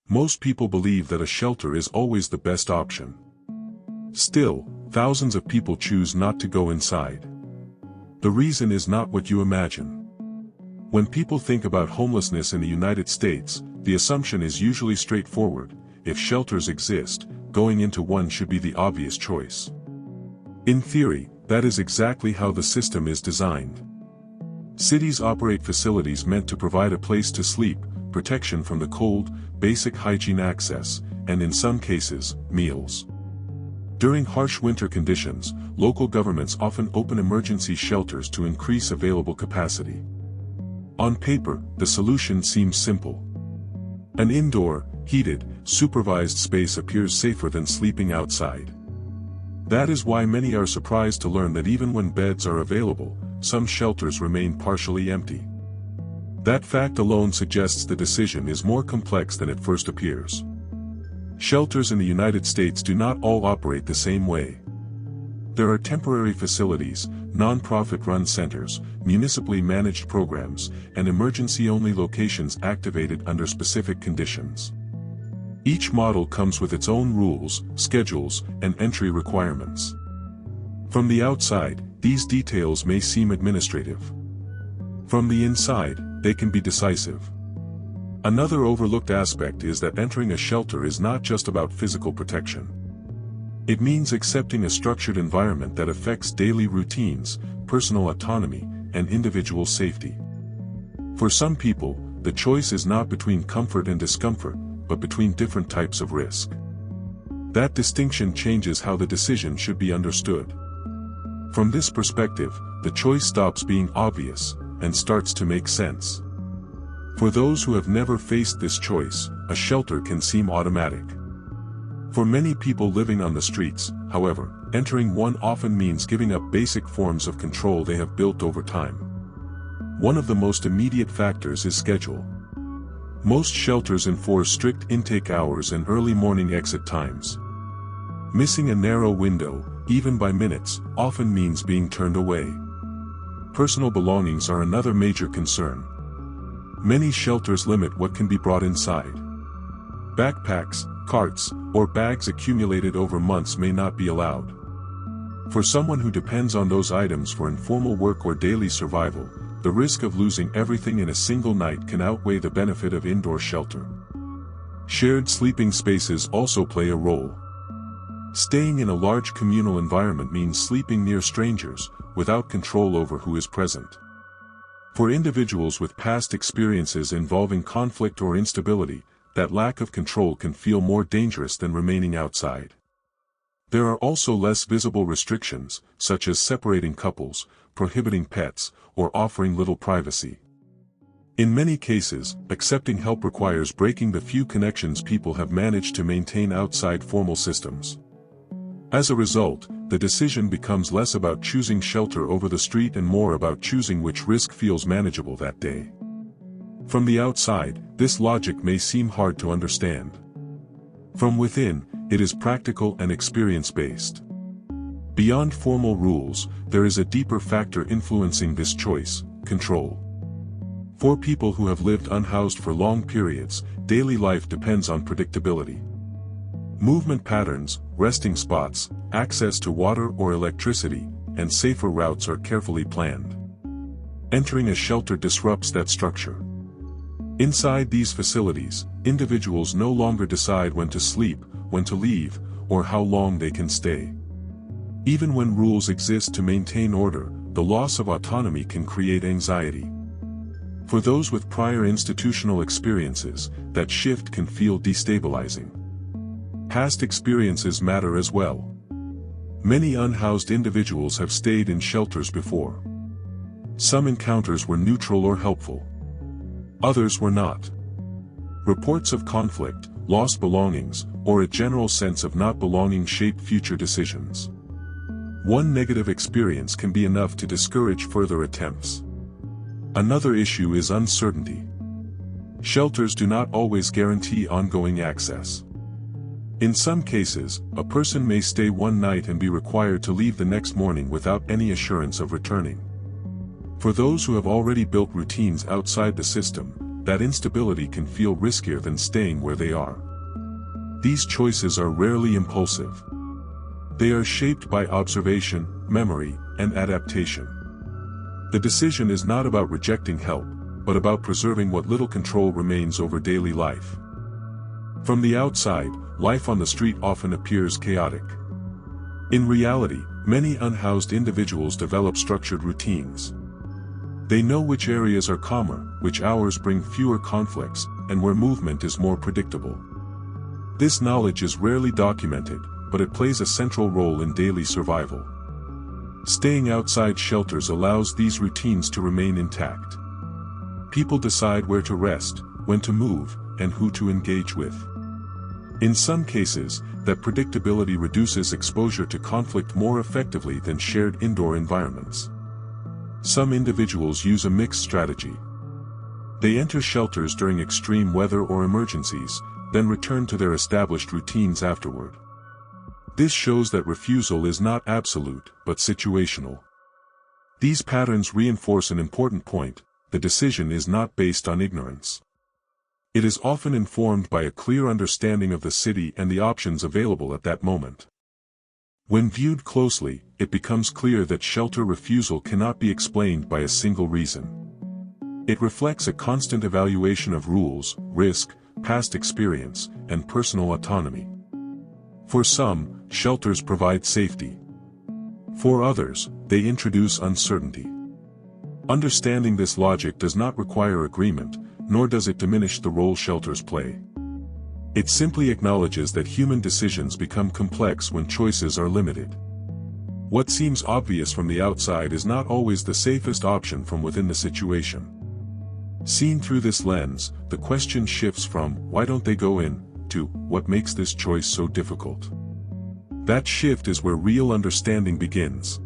Most people believe that a shelter is always the best option. Still, thousands of people choose not to go inside. The reason is not what you imagine. When people think about homelessness in the United States, the assumption is usually straightforward: if shelters exist, going into one should be the obvious choice. In theory, that is exactly how the system is designed. Cities operate facilities meant to provide a place to sleep, protection from the cold, basic hygiene access, and in some cases, meals. During harsh winter conditions, local governments often open emergency shelters to increase available capacity. On paper, the solution seems simple. An indoor, heated, supervised space appears safer than sleeping outside. That is why many are surprised to learn that even when beds are available, some shelters remain partially empty. That fact alone suggests the decision is more complex than it first appears. Shelters in the United States do not all operate the same way. There are temporary facilities, non-profit-run centers, municipally managed programs, and emergency-only locations activated under specific conditions. Each model comes with its own rules, schedules, and entry requirements. From the outside, these details may seem administrative. From the inside, they can be decisive. Another overlooked aspect is that entering a shelter is not just about physical protection. It means accepting a structured environment that affects daily routines, personal autonomy, and individual safety. For some people, the choice is not between comfort and discomfort, but between different types of risk. That distinction changes how the decision should be understood. From this perspective, the choice stops being obvious, and starts to make sense. For those who have never faced this choice, a shelter can seem automatic. For many people living on the streets, however, entering one often means giving up basic forms of control they have built over time. One of the most immediate factors is schedule. Most shelters enforce strict intake hours and early morning exit times. Missing a narrow window, even by minutes, often means being turned away. Personal belongings are another major concern. Many shelters limit what can be brought inside. Backpacks, carts, or bags accumulated over months may not be allowed. For someone who depends on those items for informal work or daily survival, the risk of losing everything in a single night can outweigh the benefit of indoor shelter. Shared sleeping spaces also play a role. Staying in a large communal environment means sleeping near strangers, without control over who is present. For individuals with past experiences involving conflict or instability, that lack of control can feel more dangerous than remaining outside. There are also less visible restrictions, such as separating couples, prohibiting pets, or offering little privacy. In many cases, accepting help requires breaking the few connections people have managed to maintain outside formal systems. As a result, the decision becomes less about choosing shelter over the street and more about choosing which risk feels manageable that day. From the outside, this logic may seem hard to understand. From within, it is practical and experience-based. Beyond formal rules, there is a deeper factor influencing this choice: control. For people who have lived unhoused for long periods, daily life depends on predictability. Movement patterns, resting spots, access to water or electricity, and safer routes are carefully planned. Entering a shelter disrupts that structure. Inside these facilities, individuals no longer decide when to sleep, when to leave, or how long they can stay. Even when rules exist to maintain order, the loss of autonomy can create anxiety. For those with prior institutional experiences, that shift can feel destabilizing. Past experiences matter as well. Many unhoused individuals have stayed in shelters before. Some encounters were neutral or helpful. Others were not. Reports of conflict, lost belongings, or a general sense of not belonging shape future decisions. One negative experience can be enough to discourage further attempts. Another issue is uncertainty. Shelters do not always guarantee ongoing access. In some cases, a person may stay one night and be required to leave the next morning without any assurance of returning. For those who have already built routines outside the system, that instability can feel riskier than staying where they are. These choices are rarely impulsive. They are shaped by observation, memory, and adaptation. The decision is not about rejecting help, but about preserving what little control remains over daily life. From the outside, life on the street often appears chaotic. In reality, many unhoused individuals develop structured routines. They know which areas are calmer, which hours bring fewer conflicts, and where movement is more predictable. This knowledge is rarely documented, but it plays a central role in daily survival. Staying outside shelters allows these routines to remain intact. People decide where to rest, when to move, and who to engage with. In some cases, that predictability reduces exposure to conflict more effectively than shared indoor environments. Some individuals use a mixed strategy. They enter shelters during extreme weather or emergencies, then return to their established routines afterward. This shows that refusal is not absolute, but situational. These patterns reinforce an important point: the decision is not based on ignorance. It is often informed by a clear understanding of the city and the options available at that moment. When viewed closely, it becomes clear that shelter refusal cannot be explained by a single reason. It reflects a constant evaluation of rules, risk, past experience, and personal autonomy. For some, shelters provide safety. For others, they introduce uncertainty. Understanding this logic does not require agreement, nor does it diminish the role shelters play. It simply acknowledges that human decisions become complex when choices are limited. What seems obvious from the outside is not always the safest option from within the situation. Seen through this lens, the question shifts from "why don't they go in?" to "what makes this choice so difficult?" That shift is where real understanding begins.